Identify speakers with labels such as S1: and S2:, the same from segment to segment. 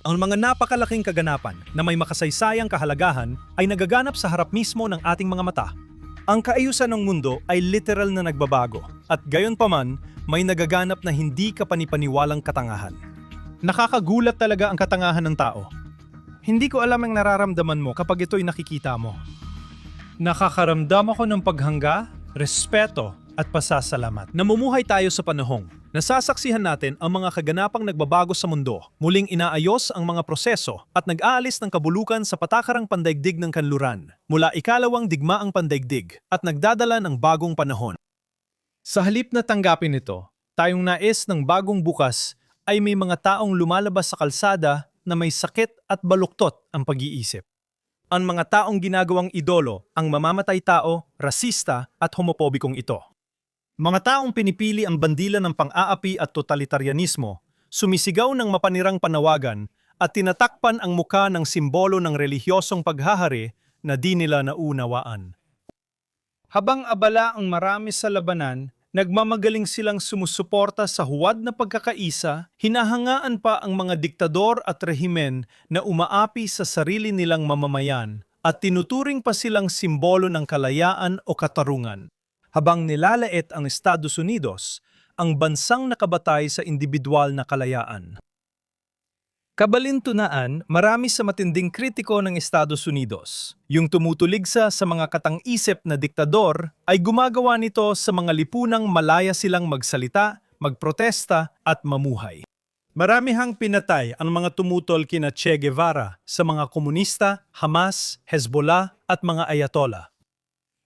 S1: Ang mga napakalaking kaganapan na may makasaysayang kahalagahan ay nagaganap sa harap mismo ng ating mga mata. Ang kaayusan ng mundo ay literal na nagbabago at gayon paman may nagaganap na hindi kapanipaniwalang katangahan. Nakakagulat talaga ang katangahan ng tao. Hindi ko alam ang nararamdaman mo kapag ito'y nakikita mo. Nakakaramdam ako ng paghangga, respeto at pasasalamat. Namumuhay tayo sa panahong nasasaksihan natin ang mga kaganapang nagbabago sa mundo, muling inaayos ang mga proseso at nag-aalis ng kabulukan sa patakarang pandaigdig ng kanluran mula ikalawang digmaang pandaigdig at nagdadala ng bagong panahon. Sa halip na tanggapin ito, tayong nais ng bagong bukas ay may mga taong lumalabas sa kalsada na may sakit at baluktot ang pag-iisip. Ang mga taong ginagawang idolo ang mamamatay tao, rasista at homopobikong ito. Mga taong pinipili ang bandila ng pang-aapi at totalitarianismo, sumisigaw ng mapanirang panawagan at tinatakpan ang muka ng simbolo ng relihiyosong paghahari na di nila naunawaan. Habang abala ang marami sa labanan, nagmamagaling silang sumusuporta sa huwad na pagkakaisa, hinahangaan pa ang mga diktador at rehimen na umaapi sa sarili nilang mamamayan at tinuturing pa silang simbolo ng kalayaan o katarungan. Habang nilalait ang Estados Unidos, ang bansang nakabatay sa individual na kalayaan. Kabalintunaan, marami sa matinding kritiko ng Estados Unidos. Yung tumutuligsa sa mga katang-isip na diktador ay gumagawa nito sa mga lipunang malaya silang magsalita, magprotesta at mamuhay. Maramihang pinatay ang mga tumutol kina Che Guevara sa mga komunista, Hamas, Hezbollah at mga Ayatollah.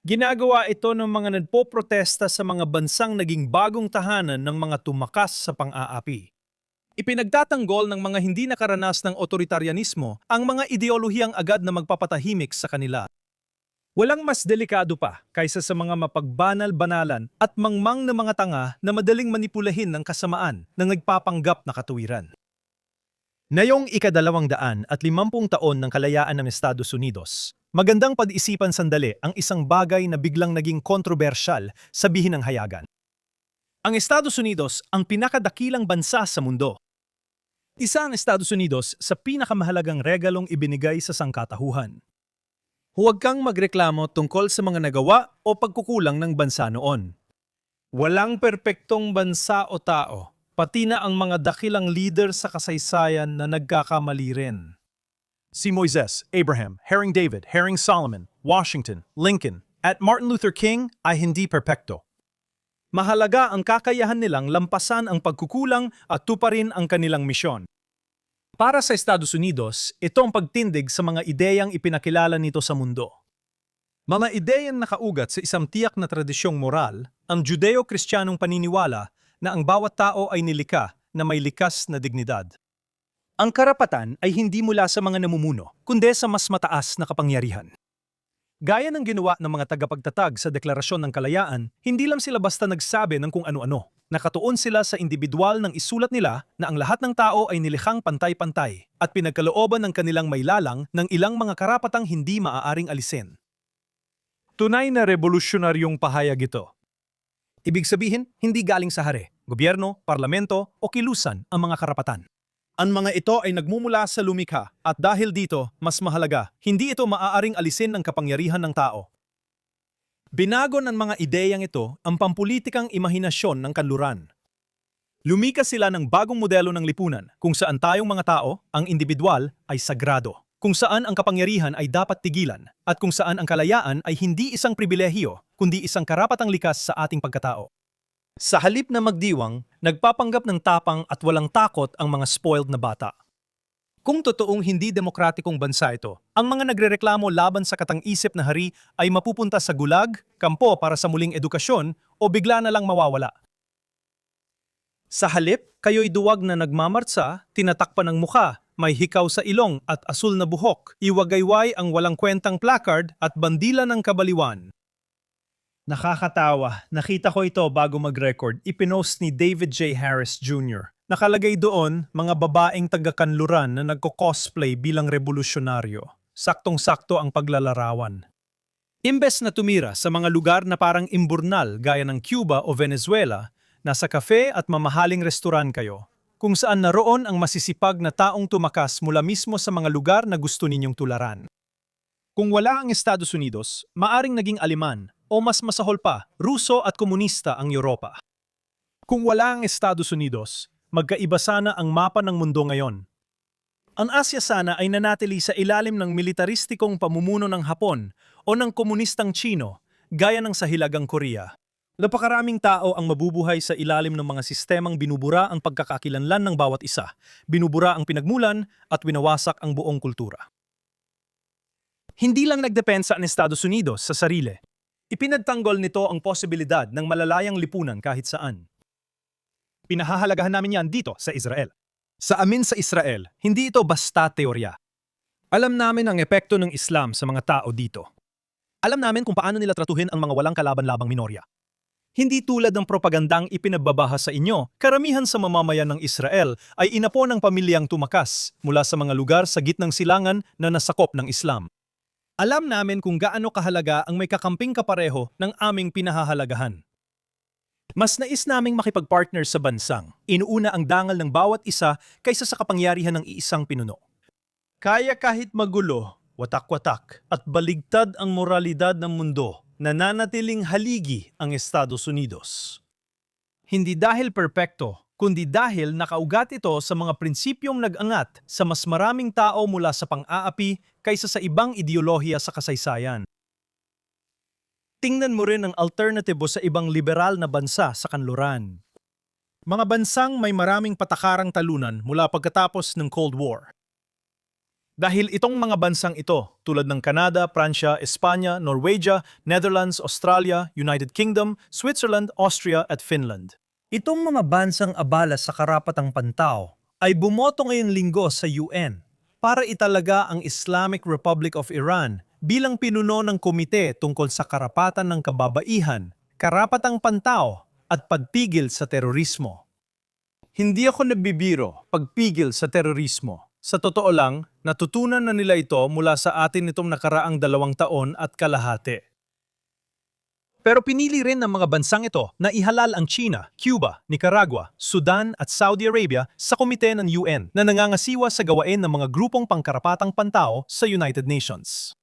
S1: Ginagawa ito ng mga nagpoprotesta sa mga bansang naging bagong tahanan ng mga tumakas sa pang-aapi. Ipinagtatanggol ng mga hindi nakaranas ng otoritarianismo ang mga ideolohiyang agad na magpapatahimik sa kanila. Walang mas delikado pa kaysa sa mga mapagbanal-banalan at mangmang na mga tanga na madaling manipulahin ng kasamaan na nagpapanggap na katuwiran. Ngayong ika-250 taon ng kalayaan ng Estados Unidos, magandang pag-isipan sandali ang isang bagay na biglang naging kontrobersyal sabihin ng hayagan. Ang Estados Unidos ang pinakadakilang bansa sa mundo. Isa ang Estados Unidos sa pinakamahalagang regalong ibinigay sa sangkatauhan. Huwag kang magreklamo tungkol sa mga nagawa o pagkukulang ng bansa noon. Walang perpektong bansa o tao, pati na ang mga dakilang leader sa kasaysayan na nagkakamali rin. Si Moises, Abraham, Haring David, Haring Solomon, Washington, Lincoln, at Martin Luther King ay hindi perpekto. Mahalaga ang kakayahan nilang lampasan ang pagkukulang at tuparin ang kanilang misyon. Para sa Estados Unidos, ito ang pagtindig sa mga ideyang ipinakilala nito sa mundo. Mga ideyang nakaugat sa isang tiyak na tradisyong moral, ang Judeo-Kristyanong paniniwala na ang bawat tao ay nilikha na may likas na dignidad. Ang karapatan ay hindi mula sa mga namumuno, kundi sa mas mataas na kapangyarihan. Gaya ng ginawa ng mga tagapagtatag sa Deklarasyon ng Kalayaan, hindi lang sila basta nagsabi ng kung ano-ano. Nakatuon sila sa individual ng isulat nila na ang lahat ng tao ay nilikhang pantay-pantay at pinagkalooban ng kanilang mailalang ng ilang mga karapatang hindi maaaring alisin. Tunay na revolusyonaryong pahayag ito. Ibig sabihin, hindi galing sa hari, gobyerno, parlamento o kilusan ang mga karapatan. Ang mga ito ay nagmumula sa lumikha at dahil dito, mas mahalaga, hindi ito maaaring alisin ng kapangyarihan ng tao. Binago ng mga ideyang ito ang pampulitikang imahinasyon ng kanluran. Lumika sila ng bagong modelo ng lipunan kung saan tayong mga tao, ang individual, ay sagrado. Kung saan ang kapangyarihan ay dapat tigilan at kung saan ang kalayaan ay hindi isang pribilehiyo kundi isang karapatang likas sa ating pagkatao. Sa halip na magdiwang, nagpapanggap ng tapang at walang takot ang mga spoiled na bata. Kung totoong hindi demokratikong bansa ito, ang mga nagrereklamo laban sa katang-isip na hari ay mapupunta sa gulag, kampo para sa muling edukasyon o bigla na lang mawawala. Sa halip, kayo'y duwag na nagmamartsa, tinatakpan ng muka, may hikaw sa ilong at asul na buhok, iwagayway ang walang kwentang placard at bandila ng kabaliwan. Nakakatawa, nakita ko ito bago mag-record, ipinost ni David J. Harris Jr. Nakalagay doon mga babaeng taga-kanluran na nagko-cosplay bilang revolusyonaryo. Saktong-sakto ang paglalarawan. Imbes na tumira sa mga lugar na parang imburnal gaya ng Cuba o Venezuela, nasa kafe at mamahaling restoran kayo, kung saan naroon ang masisipag na taong tumakas mula mismo sa mga lugar na gusto ninyong tularan. Kung wala ang Estados Unidos, maaring naging Aleman o mas masahol pa, Ruso at komunista ang Europa. Kung wala ang Estados Unidos, magkaiba sana ang mapa ng mundo ngayon. Ang Asya sana ay nanatili sa ilalim ng militaristikong pamumuno ng Hapon o ng komunistang Chino, gaya ng sa Hilagang Korea. Napakaraming tao ang mabubuhay sa ilalim ng mga sistemang binubura ang pagkakakilanlan ng bawat isa, binubura ang pinagmulan at winawasak ang buong kultura. Hindi lang nagdepensa ang Estados Unidos sa sarili. Ipinagtanggol nito ang posibilidad ng malalayang lipunan kahit saan. Pinahahalagahan namin yan dito sa Israel. Sa amin sa Israel, hindi ito basta teorya. Alam namin ang epekto ng Islam sa mga tao dito. Alam namin kung paano nila tratuhin ang mga walang kalaban-labang minorya. Hindi tulad ng propagandang ipinababaha sa inyo, karamihan sa mamamayan ng Israel ay inapo ng pamilyang tumakas mula sa mga lugar sa gitnang silangan na nasakop ng Islam. Alam namin kung gaano kahalaga ang may kakamping kapareho ng aming pinahahalagahan. Mas nais naming makipag-partner sa bansang, inuuna ang dangal ng bawat isa kaysa sa kapangyarihan ng iisang pinuno. Kaya kahit magulo, watak-watak at baligtad ang moralidad ng mundo, nananatiling haligi ang Estados Unidos. Hindi dahil perpekto, kundi dahil nakaugat ito sa mga prinsipyong nag-angat sa mas maraming tao mula sa pang-aapi kaysa sa ibang ideolohiya sa kasaysayan. Tingnan mo rin ang alternatibo sa ibang liberal na bansa sa kanluran. Mga bansang may maraming patakarang talunan mula pagkatapos ng Cold War. Dahil itong mga bansang ito, tulad ng Canada, Pransya, Espanya, Norwegia, Netherlands, Australia, United Kingdom, Switzerland, Austria at Finland. Itong mga bansang abala sa karapatang pantao ay bumoto ngayong linggo sa UN para italaga ang Islamic Republic of Iran bilang pinuno ng komite tungkol sa karapatan ng kababaihan, karapatang pantao at pagpigil sa terorismo. Hindi ako nagbibiro pagpigil sa terorismo. Sa totoo lang, natutunan na nila ito mula sa atin nitong nakaraang 2 taon at kalahati. Pero pinili rin ng mga bansang ito na ihalal ang China, Cuba, Nicaragua, Sudan at Saudi Arabia sa komite ng UN na nangangasiwa sa gawain ng mga grupong pangkarapatang pantao sa United Nations.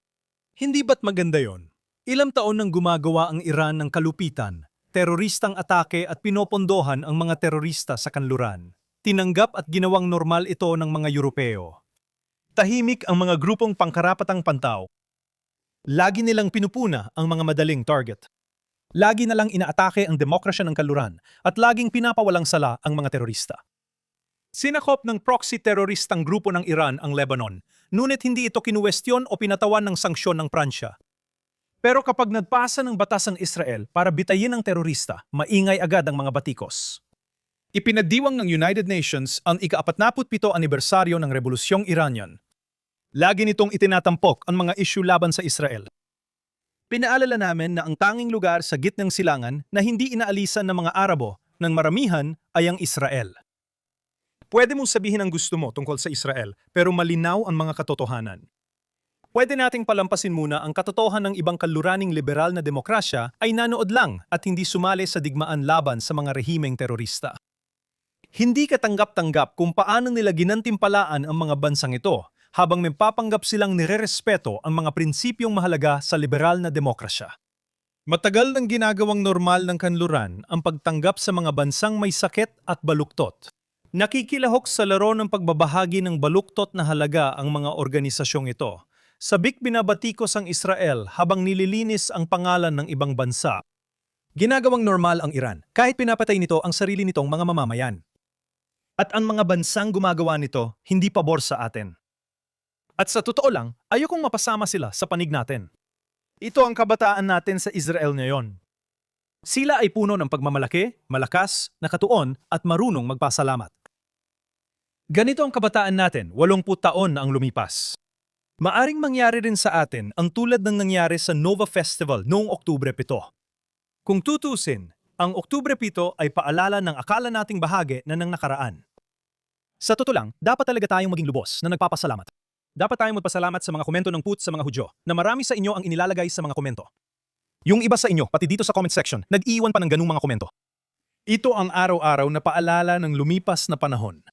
S1: Hindi ba't maganda yon? Ilang taon nang gumagawa ang Iran ng kalupitan, teroristang atake at pinopondohan ang mga terorista sa kanluran. Tinanggap at ginawang normal ito ng mga Europeo. Tahimik ang mga grupong pangkarapatang pantao. Lagi nilang pinupuna ang mga madaling target. Lagi na lang inaatake ang demokrasya ng kanluran at laging pinapawalang sala ang mga terorista. Sinakop ng proxy teroristang grupo ng Iran ang Lebanon, ngunit hindi ito kinuwestiyon o pinatawan ng sanksyon ng Pransya. Pero kapag nagpasa ng batas ang Israel para bitayin ang terorista, maingay agad ang mga batikos. Ipinagdiwang ng United Nations ang ika-47 anibersaryo ng Rebolusyong Iranian. Lagi nitong itinatampok ang mga issue laban sa Israel. Pinaalala namin na ang tanging lugar sa gitnang silangan na hindi inaalisan ng mga Arabo ng maramihan ay ang Israel. Pwede mong sabihin ang gusto mo tungkol sa Israel, pero malinaw ang mga katotohanan. Pwede nating palampasin muna ang katotohanan ng ibang kanluraning liberal na demokrasya ay nanood lang at hindi sumali sa digmaan laban sa mga rehimeng terorista. Hindi katanggap-tanggap kung paano nila ginantimpalaan ang mga bansang ito habang may papanggap silang nirerespeto ang mga prinsipyong mahalaga sa liberal na demokrasya. Matagal nang ginagawang normal ng kanluran ang pagtanggap sa mga bansang may sakit at baluktot. Nakikilahok sa laro ng pagbabahagi ng baluktot na halaga ang mga organisasyong ito. Sabik binabatikos ang Israel habang nililinis ang pangalan ng ibang bansa. Ginagawang normal ang Iran kahit pinapatay nito ang sarili nitong mga mamamayan. At ang mga bansang gumagawa nito hindi pabor sa atin. At sa totoo lang, ayokong mapasama sila sa panig natin. Ito ang kabataan natin sa Israel ngayon. Sila ay puno ng pagmamalaki, malakas, nakatuon at marunong magpasalamat. Ganito ang kabataan natin 80 taon na ang lumipas. Maaring mangyari rin sa atin ang tulad ng nangyari sa Nova Festival noong Oktubre 7. Kung tutusin, ang Oktubre 7 ay paalala ng akala nating bahagi na ng nakaraan. Sa totoo lang, dapat talaga tayong maging lubos na nagpapasalamat. Dapat tayong magpasalamat sa mga komento ng Put sa mga Hudyo na marami sa inyo ang inilalagay sa mga komento. Yung iba sa inyo, pati dito sa comment section, nag-iwan pa ng ganung mga komento. Ito ang araw-araw na paalala ng lumipas na panahon.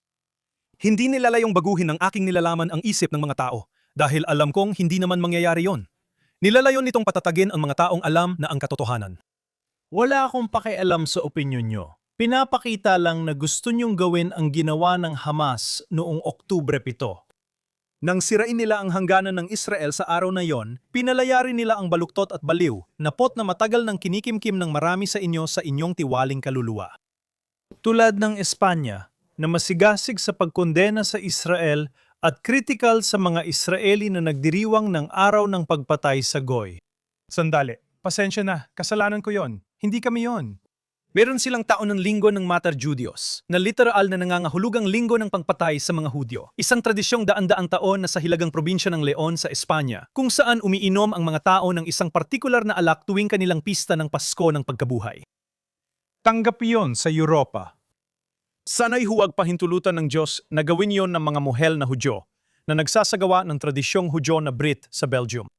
S1: Hindi nilalayong baguhin ng aking nilalaman ang isip ng mga tao dahil alam kong hindi naman mangyayari yon. Nilalayon nitong patatagin ang mga taong alam na ang katotohanan. Wala akong pakialam sa opinyon nyo. Pinapakita lang na gusto nyong gawin ang ginawa ng Hamas noong Oktubre 7. Nang sirain nila ang hangganan ng Israel sa araw na yon, pinalaya rin nila ang baluktot at baliw, napot na matagal ng kinikimkim ng marami sa inyo sa inyong tiwaling kaluluwa. Tulad ng Espanya, na masigasig sa pagkondena sa Israel at kritikal sa mga Israeli na nagdiriwang ng araw ng pagpatay sa Goy. Sandali, pasensya na, kasalanan ko yon. Hindi kami yon. Meron silang taon ng linggo ng Mater Judios, na literal na nangangahulugang linggo ng pangpatay sa mga Hudyo. Isang tradisyong daan-daang taon na sa hilagang probinsya ng Leon sa Espanya, kung saan umiinom ang mga tao ng isang partikular na alak tuwing kanilang pista ng Pasko ng pagkabuhay. Tanggap iyon sa Europa. Sana'y huwag pahintulutan ng Diyos na gawin yon ng mga mohel na Hudyo, na nagsasagawa ng tradisyong Hudyo na Brit sa Belgium.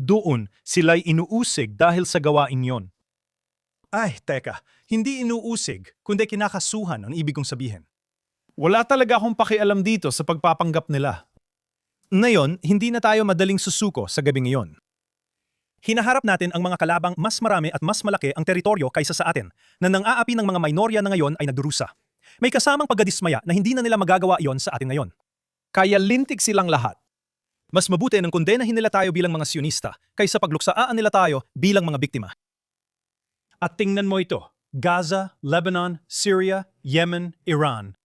S1: Doon, sila'y inuusig dahil sa gawain yon. Ay, teka, hindi inuusig, kundi kinakasuhan ang ibig kong sabihin. Wala talaga akong pakialam dito sa pagpapanggap nila. Ngayon, hindi na tayo madaling susuko sa gabing iyon. Hinaharap natin ang mga kalabang mas marami at mas malaki ang teritoryo kaysa sa atin, na nang-aapi ng mga minorya na ngayon ay nagdurusa. May kasamang pagdadismaya na hindi na nila magagawa iyon sa atin ngayon. Kaya lintik silang lahat. Mas mabuti nang kondenahin nila tayo bilang mga Sionista kaysa pagluksaan nila tayo bilang mga biktima. At tingnan mo ito, Gaza, Lebanon, Syria, Yemen, Iran.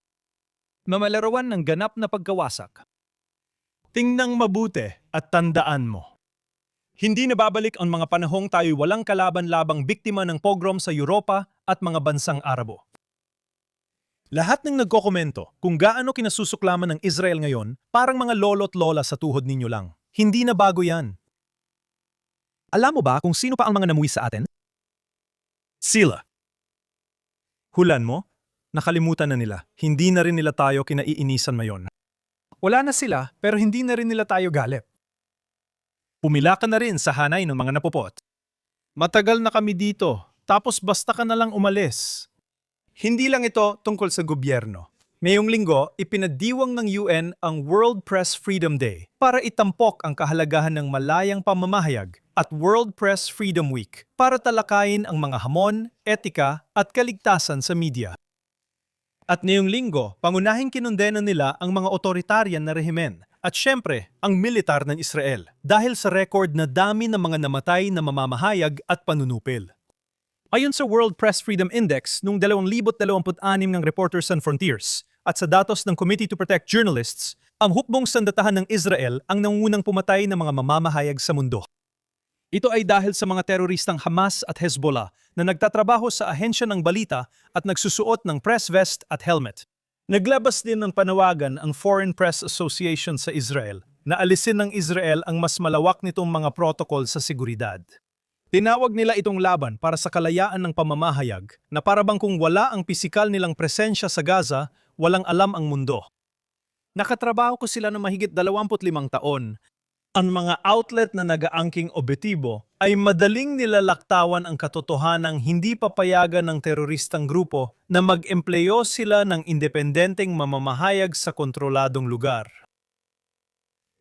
S1: Mamalarawan ng ganap na pagkawasak. Tingnan mabuti at tandaan mo. Hindi na babalik ang mga panahong tayo'y walang kalaban-labang biktima ng pogrom sa Europa at mga bansang Arabo. Lahat ng nagkokomento kung gaano kinasusuklaman ng Israel ngayon, parang mga lolo't lola sa tuhod ninyo lang. Hindi na bago yan. Alam mo ba kung sino pa ang mga namuwi sa atin? Sila. Hulan mo? Nakalimutan na nila. Hindi na rin nila tayo kinaiinisan mayon. Wala na sila, pero hindi na rin nila tayo galit. Pumila ka na rin sa hanay ng mga napupot. Matagal na kami dito, tapos basta ka na lang umalis. Hindi lang ito tungkol sa gobyerno. Ngayong linggo, ipinadiwang ng UN ang World Press Freedom Day para itampok ang kahalagahan ng malayang pamamahayag at World Press Freedom Week para talakayin ang mga hamon, etika at kaligtasan sa media. At ngayong linggo, pangunahing kinondena nila ang mga otoritaryan na rehimen at syempre ang militar ng Israel dahil sa record na dami ng mga namatay na mamamahayag at panunupil. Ayon sa World Press Freedom Index noong 2026 ng Reporters Sans Frontiers at sa datos ng Committee to Protect Journalists, ang hukbong sandatahan ng Israel ang nangungunang pumatay ng mga mamamahayag sa mundo. Ito ay dahil sa mga teroristang Hamas at Hezbollah na nagtatrabaho sa ahensya ng balita at nagsusuot ng press vest at helmet. Naglabas din ng panawagan ang Foreign Press Association sa Israel na alisin ng Israel ang mas malawak nitong mga protocol sa seguridad. Tinawag nila itong laban para sa kalayaan ng pamamahayag na parabang kung wala ang pisikal nilang presensya sa Gaza, walang alam ang mundo. Nakatrabaho ko sila ng mahigit 25 taon. Ang mga outlet na nagaangking objektibo ay madaling nilalaktawan ang katotohanang hindi papayagan ng teroristang grupo na mag-empleyo sila ng independenteng mamamahayag sa kontroladong lugar.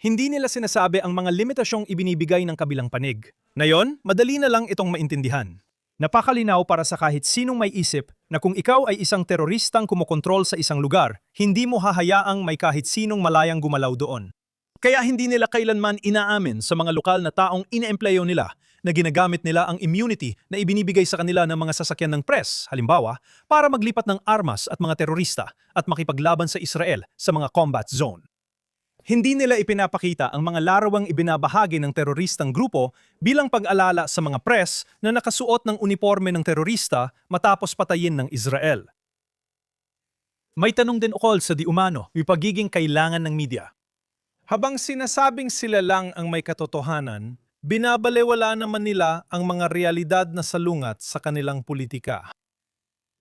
S1: Hindi nila sinasabi ang mga limitasyong ibinibigay ng kabilang panig. Ngayon, madali na lang itong maintindihan. Napakalinaw para sa kahit sinong may isip na kung ikaw ay isang teroristang kumokontrol sa isang lugar, hindi mo hahayaang may kahit sinong malayang gumalaw doon. Kaya hindi nila kailanman inaamin sa mga lokal na taong ina-empleyo nila na ginagamit nila ang immunity na ibinibigay sa kanila ng mga sasakyan ng press, halimbawa, para maglipat ng armas at mga terorista at makipaglaban sa Israel sa mga combat zone. Hindi nila ipinapakita ang mga larawang ibinabahagi ng teroristang grupo bilang pag-alala sa mga press na nakasuot ng uniforme ng terorista matapos patayin ng Israel. May tanong din ukol sa di umano, yung pagiging kailangan ng media. Habang sinasabing sila lang ang may katotohanan, binabalewala naman nila ang mga realidad na salungat sa kanilang politika.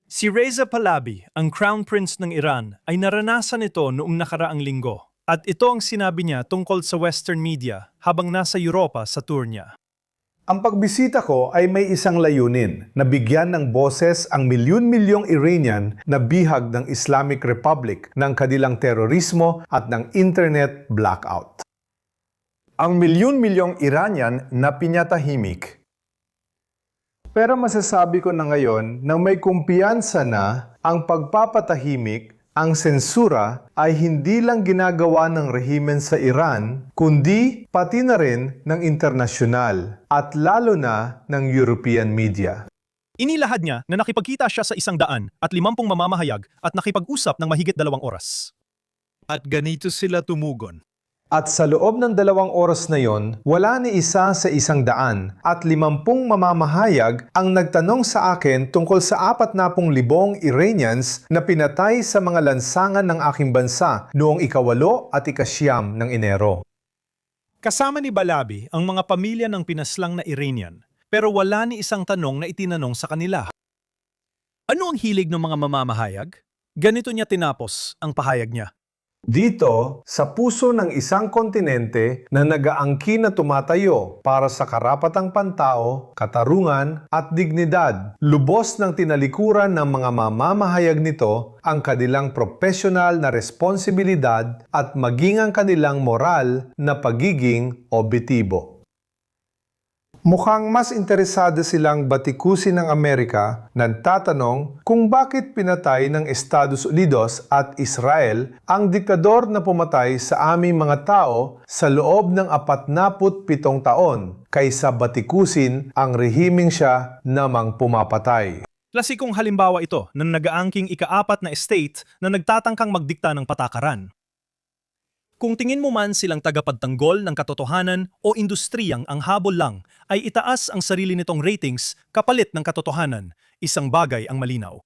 S1: Si Reza Pahlavi, ang Crown Prince ng Iran, ay naranasan ito noong nakaraang linggo. At ito ang sinabi niya tungkol sa Western media habang nasa Europa sa tour niya.
S2: Ang pagbisita ko ay may isang layunin na bigyan ng boses ang milyon-milyong Iranian na bihag ng Islamic Republic ng kanilang terorismo at ng internet blackout.
S3: Ang milyon-milyong Iranian na pinatahimik.
S2: Pero masasabi ko na ngayon na may kumpiyansa na ang pagpapatahimik, ang sensura ay hindi lang ginagawa ng rehimen sa Iran, kundi pati na rin ng internasyonal at lalo na ng European media.
S1: Inilahad niya na nakipagkita siya sa 150 mamamahayag at nakipag-usap ng mahigit 2 oras. At ganito sila tumugon.
S2: At sa loob ng 2 oras na yon, wala ni isa sa 100 at 50 mamamahayag ang nagtanong sa akin tungkol sa 40,000 Iranians na pinatay sa mga lansangan ng aking bansa noong ika-8 at ika-9 ng Enero.
S1: Kasama ni Balabi ang mga pamilya ng pinaslang na Iranian, pero wala ni isang tanong na itinanong sa kanila. Ano ang hilig ng mga mamamahayag? Ganito niya tinapos ang pahayag niya.
S2: Dito, sa puso ng isang kontinente na nagaangkin na tumatayo para sa karapatang pantao, katarungan at dignidad, lubos ng tinalikuran ng mga mamamahayag nito ang kanilang profesional na responsibilidad at maging ang kanilang moral na pagiging objektibo. Mukhang mas interesado silang batikusin ng Amerika na tatanong kung bakit pinatay ng Estados Unidos at Israel ang diktador na pumatay sa aming mga tao sa loob ng 47 taon kaysa batikusin ang rehimeng siya namang pumapatay.
S1: Klasikong halimbawa ito ng nagaangking ika-4 na estate na nagtatangkang magdikta ng patakaran. Kung tingin mo man silang tagapagtanggol ng katotohanan o industriyang ang habol lang ay itaas ang sarili nitong ratings kapalit ng katotohanan, isang bagay ang malinaw.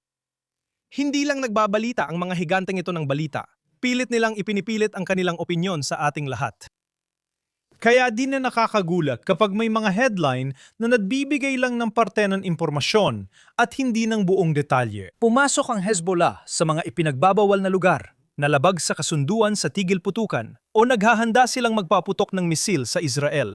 S1: Hindi lang nagbabalita ang mga higanteng ito ng balita, pilit nilang ipinipilit ang kanilang opinyon sa ating lahat. Kaya di na nakakagulat kapag may mga headline na nagbibigay lang ng parte ng impormasyon at hindi ng buong detalye. Pumasok ang Hezbollah sa mga ipinagbabawal na lugar, nalabag sa kasunduan sa tigil putukan o naghahanda silang magpaputok ng misil sa Israel.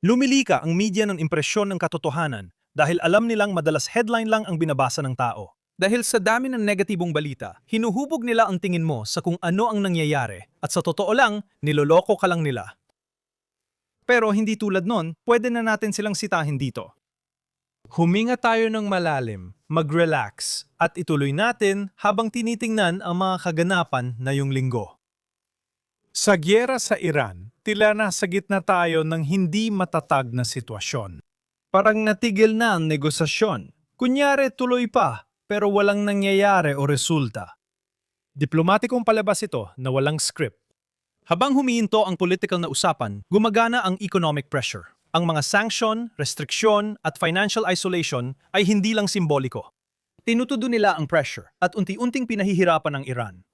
S1: Lumilika ang media ng impresyon ng katotohanan dahil alam nilang madalas headline lang ang binabasa ng tao. Dahil sa dami ng negatibong balita, hinuhubog nila ang tingin mo sa kung ano ang nangyayari at sa totoo lang, niloloko ka lang nila. Pero hindi tulad nun, pwede na natin silang sitahin dito. Huminga tayo ng malalim, mag-relax, at ituloy natin habang tinitingnan ang mga kaganapan na yung linggo. Sa gyera sa Iran, tila nasa gitna tayo ng hindi matatag na sitwasyon. Parang natigil na ang negosasyon. Kunyari tuloy pa, pero walang nangyayari o resulta. Diplomatikong palabas ito na walang script. Habang humihinto ang political na usapan, gumagana ang economic pressure. Ang mga sanction, restriksyon at financial isolation ay hindi lang simboliko. Tinutudo nila ang pressure at unti-unting pinahihirapan ng Iran.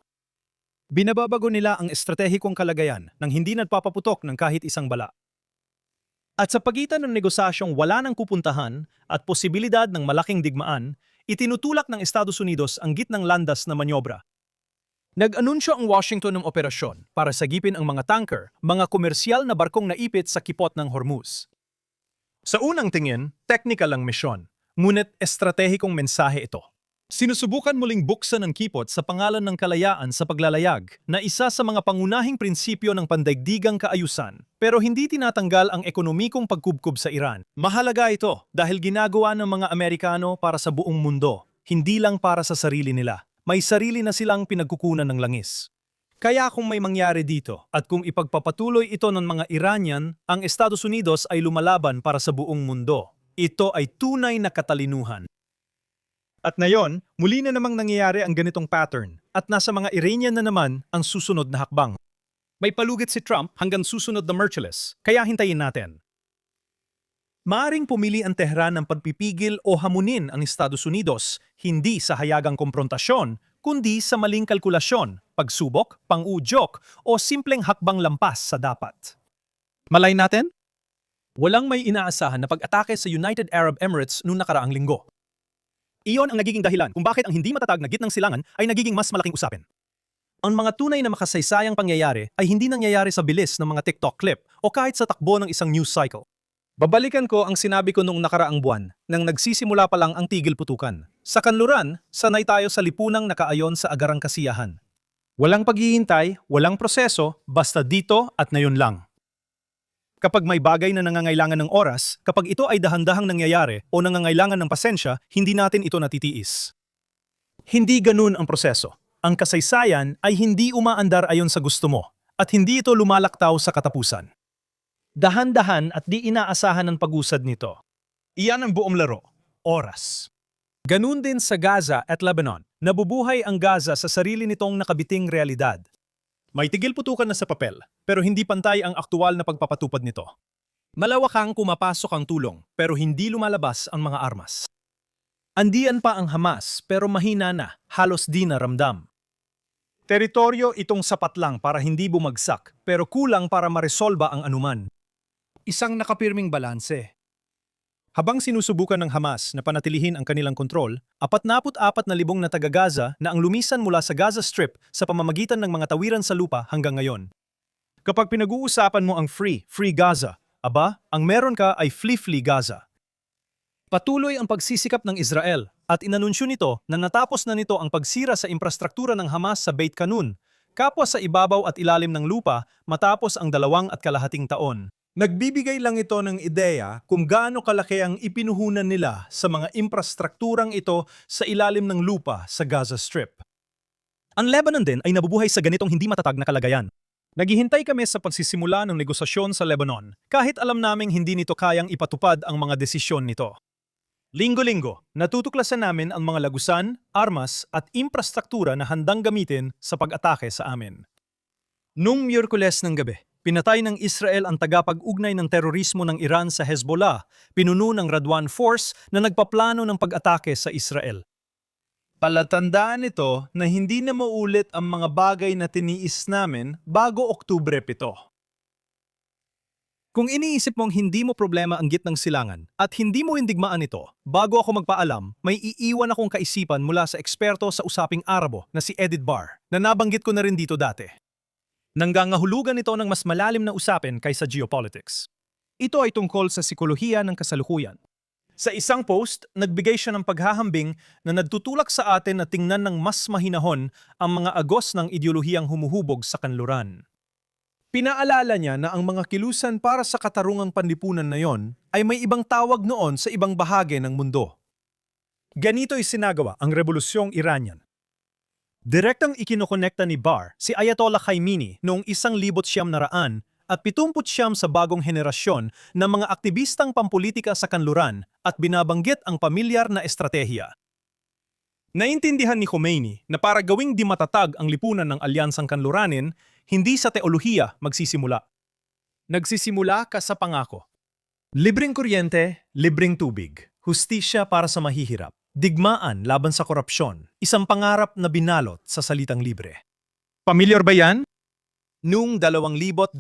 S1: Binababago nila ang estratehikong kalagayan nang hindi nagpapaputok ng kahit isang bala. At sa pagitan ng negosasyong wala nang pupuntahan at posibilidad ng malaking digmaan, itinutulak ng Estados Unidos ang gitnang landas na manyobra. Nag-anunsyo ang Washington ng operasyon para sagipin ang mga tanker, mga komersyal na barkong naipit sa kipot ng Hormuz. Sa unang tingin, technical ang misyon, ngunit estratehikong mensahe ito. Sinusubukan muling buksan ang kipot sa pangalan ng kalayaan sa paglalayag na isa sa mga pangunahing prinsipyo ng pandaigdigang kaayusan, pero hindi tinatanggal ang ekonomikong pagkubkob sa Iran. Mahalaga ito dahil ginagawa ng mga Amerikano para sa buong mundo, hindi lang para sa sarili nila. May sarili na silang pinagkukunan ng langis. Kaya kung may mangyari dito at kung ipagpapatuloy ito ng mga Iranian, ang Estados Unidos ay lumalaban para sa buong mundo. Ito ay tunay na katalinuhan. At ngayon, muli na namang nangyayari ang ganitong pattern at nasa mga Iranian na naman ang susunod na hakbang. May palugit si Trump hanggang susunod na merciless, kaya hintayin natin. Maaring pumili ang Tehran ng pagpipigil o hamunin ang Estados Unidos, hindi sa hayagang komprontasyon, kundi sa maling kalkulasyon, pagsubok, pang-udyok o simpleng hakbang lampas sa dapat. Malay natin? Walang may inaasahan na pag-atake sa United Arab Emirates noong nakaraang linggo. Iyon ang nagiging dahilan kung bakit ang hindi matatag na gitnang silangan ay nagiging mas malaking usapin. Ang mga tunay na makasaysayang pangyayari ay hindi nangyayari sa bilis ng mga TikTok clip o kahit sa takbo ng isang news cycle. Babalikan ko ang sinabi ko nung nakaraang buwan nang nagsisimula pa lang ang tigil putukan. Sa kanluran, sanay tayo sa lipunang nakaayon sa agarang kasiyahan. Walang paghihintay, walang proseso, basta dito at ngayon lang. Kapag may bagay na nangangailangan ng oras, kapag ito ay dahan-dahang nangyayari o nangangailangan ng pasensya, hindi natin ito natitiis. Hindi ganun ang proseso. Ang kasaysayan ay hindi umaandar ayon sa gusto mo at hindi ito lumalaktaw sa katapusan. Dahan-dahan at di inaasahan ang pag-usad nito. Iyan ang buong laro, oras. Ganun din sa Gaza at Lebanon. Nabubuhay ang Gaza sa sarili nitong nakabiting realidad. May tigil putukan na sa papel, pero hindi pantay ang aktual na pagpapatupad nito. Malawakang kumapasok ang tulong, pero hindi lumalabas ang mga armas. Andiyan pa ang Hamas, pero mahina na, halos di naramdam. Teritoryo itong sapat lang para hindi bumagsak, pero kulang para maresolba ang anuman. Isang nakapirming balanse. Habang sinusubukan ng Hamas na panatilihin ang kanilang kontrol, 44,000 na taga-Gaza na ang lumisan mula sa Gaza Strip sa pamamagitan ng mga tawiran sa lupa hanggang ngayon. Kapag pinag-uusapan mo ang Free Gaza, ang meron ka ay Flee Gaza. Patuloy ang pagsisikap ng Israel at inanunsyo nito na natapos na nito ang pagsira sa infrastruktura ng Hamas sa Beit Kanun, kapwa sa ibabaw at ilalim ng lupa matapos ang 2.5 taon. Nagbibigay lang ito ng ideya kung gaano kalaki ang ipinuhunan nila sa mga infrastrukturang ito sa ilalim ng lupa sa Gaza Strip. Ang Lebanon din ay nabubuhay sa ganitong hindi matatag na kalagayan. Naghihintay kami sa pagsisimula ng negosasyon sa Lebanon, kahit alam naming hindi nito kayang ipatupad ang mga desisyon nito. Linggo-linggo, natutuklasan namin ang mga lagusan, armas at infrastruktura na handang gamitin sa pag-atake sa amin. Noong Miyerkules ng gabi, pinatay ng Israel ang tagapag-ugnay ng terorismo ng Iran sa Hezbollah, pinuno ng Radwan Force na nagpaplano ng pag-atake sa Israel. Palatandaan nito na hindi na maulit ang mga bagay na tiniis namin bago Oktubre 7. Kung iniisip mong hindi mo problema ang gitnang silangan at hindi mo hindigmaan ito, bago ako magpaalam, may iiwan akong kaisipan mula sa eksperto sa usaping Arabo na si Edith Barr, na nabanggit ko na rin dito dati. Nanggangahulugan ito ng mas malalim na usapin kaysa geopolitics. Ito ay tungkol sa sikolohiya ng kasalukuyan. Sa isang post, nagbigay siya ng paghahambing na nagtutulak sa atin na tingnan ng mas mahinahon ang mga agos ng ideolohiyang humuhubog sa kanluran. Pinaalala niya na ang mga kilusan para sa katarungang panlipunan na yon ay may ibang tawag noon sa ibang bahagi ng mundo. Ganito ay sinagawa ang Rebolusyong Iranian. Direktang ikinokonekta ni Barr si Ayatollah Khamenei noong 1979 at 79 sa bagong henerasyon ng mga aktivistang pampolitika sa kanluran at binabanggit ang pamilyar na estratehiya. Naintindihan ni Khomeini na para gawing di matatag ang lipunan ng alyansang kanluranin, hindi sa teolohiya magsisimula. Nagsisimula ka sa pangako. Libreng kuryente, libreng tubig, hustisya para sa mahihirap, digmaan laban sa korupsyon, isang pangarap na binalot sa salitang libre. Pamilyar ba yan? Noong 2026,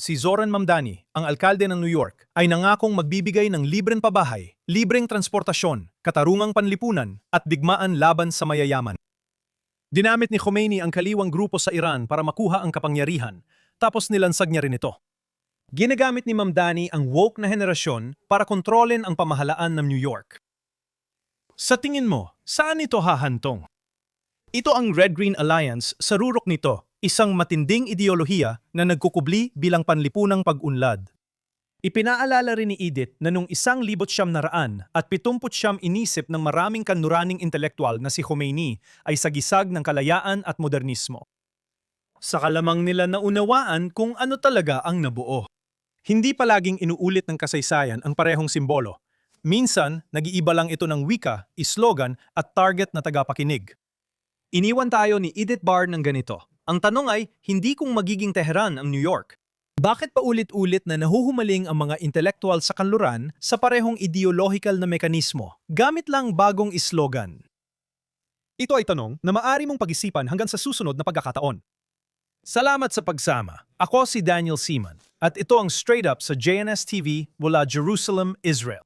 S1: si Zoran Mamdani, ang alkalde ng New York, ay nangakong magbibigay ng libreng pabahay, libreng transportasyon, katarungang panlipunan, at digmaan laban sa mayayaman. Dinamit ni Khomeini ang kaliwang grupo sa Iran para makuha ang kapangyarihan, tapos nilansag niya rin ito. Ginagamit ni Mamdani ang woke na henerasyon para kontrolin ang pamahalaan ng New York. Sa tingin mo, saan ito hahantong? Ito ang Red-Green Alliance sa rurok nito, isang matinding ideolohiya na nagkukubli bilang panlipunang pag-unlad. Ipinaalala rin ni Edith na noong 1979 inisip ng maraming kanluraning intelektual na si Khomeini ay sagisag ng kalayaan at modernismo. Saka lamang nila naunawaan kung ano talaga ang nabuo. Hindi palaging inuulit ng kasaysayan ang parehong simbolo. Minsan, nag-iiba lang ito ng wika, slogan at target na tagapakinig. Iniwan tayo ni Edith Barr ng ganito. Ang tanong ay, hindi kung magiging Tehran ang New York. Bakit pa ulit-ulit na nahuhumaling ang mga intelektual sa kanluran sa parehong ideological na mekanismo, gamit lang bagong slogan? Ito ay tanong na maaari mong pag-isipan hanggang sa susunod na pagkakataon. Salamat sa pagsama. Ako si Daniel Seaman at ito ang Straight Up sa JNS TV mula Jerusalem, Israel.